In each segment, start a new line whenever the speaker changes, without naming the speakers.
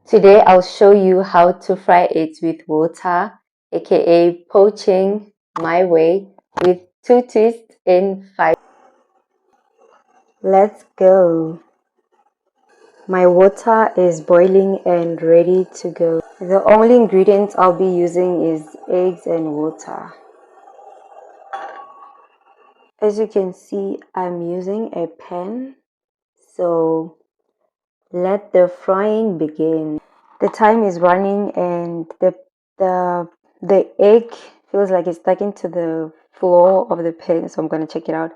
Today I'll show you how to fry it with water, aka poaching my way with 2 twists in 5. Let's go. My water is boiling and ready to go. The only ingredients I'll be using is eggs and water. As you can see, I'm using a pan, so let the frying begin. The time is running and the egg feels like it's stuck into the floor of the pan, so I'm gonna check it out.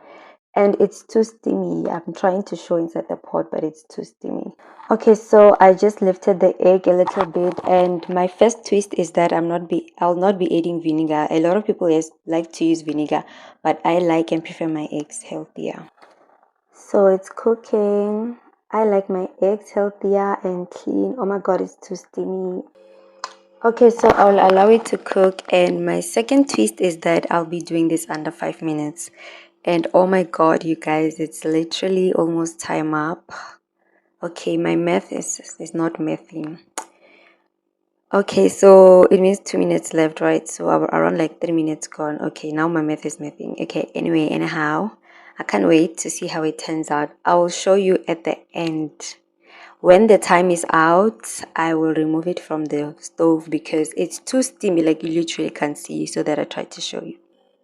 And it's too steamy. I'm trying to show inside the pot, but it's too steamy. Okay, so I just lifted the egg a little bit, and my first twist is that I'll not be adding vinegar. A lot of people like to use vinegar, but I like and prefer my eggs healthier. So it's cooking. I like my eggs healthier and clean. Oh my god, it's too steamy. Okay, so I'll allow it to cook, and my second twist is that I'll be doing this under 5 minutes. And oh my god, you guys, it's literally almost time up. Okay, my math is not mathing. Okay, so it means 2 minutes left, right? So around like 3 minutes gone. Okay, now my math is mathing. Okay, anyway, anyhow, I can't wait to see how it turns out. I will show you at the end. When the time is out, I will remove it from the stove because it's too steamy, like you literally can't see, so that I tried to show you.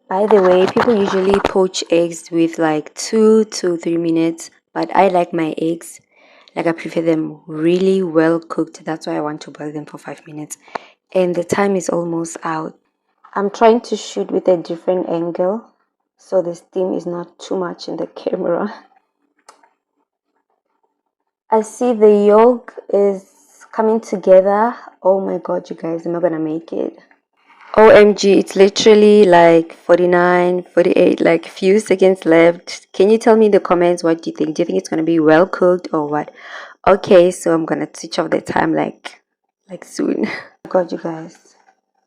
By the way, people usually poach eggs with like 2 to 3 minutes, but I like my eggs, like I prefer them really well cooked. That's why I want to boil them for 5 minutes. And the time is almost out. I'm trying to shoot with a different angle so the steam is not too much in the camera. I see the yolk is coming together. Oh my god, you guys, am I gonna make it? OMG, it's literally like 49, 48, like few seconds left. Can you tell me in the comments what do you think? Do you think it's gonna be well cooked or what? Okay, so I'm gonna switch off the time like soon. God, you guys.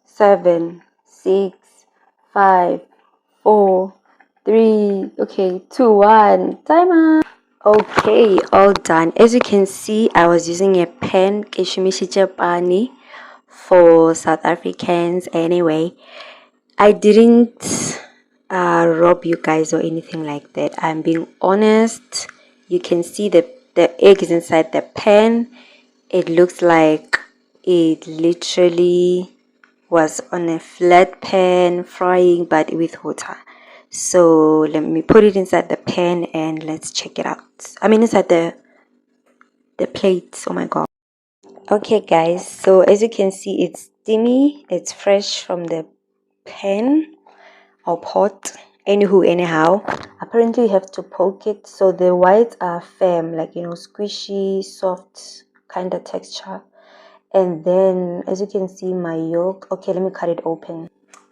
7, 6, 5, 4, 3, okay, 2, 1, timer. Okay, all done. As you can see, I was using a pan, pani, for South Africans anyway. I didn't rob you guys or anything like that. I'm being honest. You can see the egg is inside the pan. It looks like it literally was on a flat pan frying, but with water. So let me put it inside the pan and let's check it out. I mean inside the plate. Oh my god. Okay guys, so as you can see, it's steamy. It's fresh from the pan or pot. Anywho, anyhow, apparently you have to poke it so the whites are firm, like, you know, squishy, soft kind of texture. And then as you can see, my yolk, okay, let me cut it open.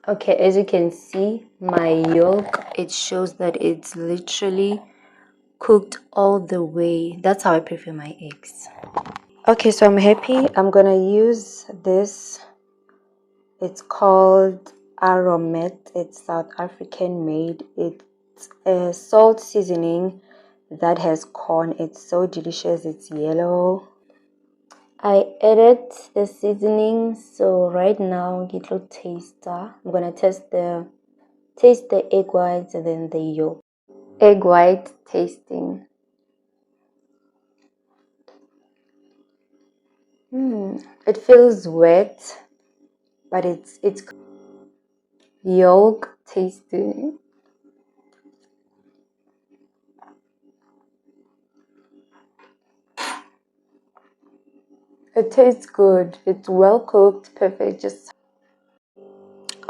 Okay, as you can see, my yolk, it shows that it's literally cooked all the way. That's how I prefer my eggs. Okay, so I'm happy. I'm gonna use this. It's called Aromet. It's South African made. It's a salt seasoning that has corn. It's so delicious. It's yellow. I added the seasoning, so right now get a taster. I'm gonna taste the egg whites and then the yolk. Egg white tasting. It feels wet, but it's yolk tasting. It tastes good. It's well cooked, perfect. Just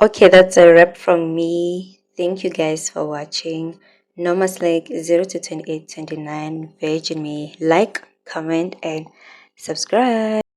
okay, that's a wrap from me. Thank you guys for watching. NomaSLICK 0 to 28, 29 Virgin Me. Like, comment, and subscribe.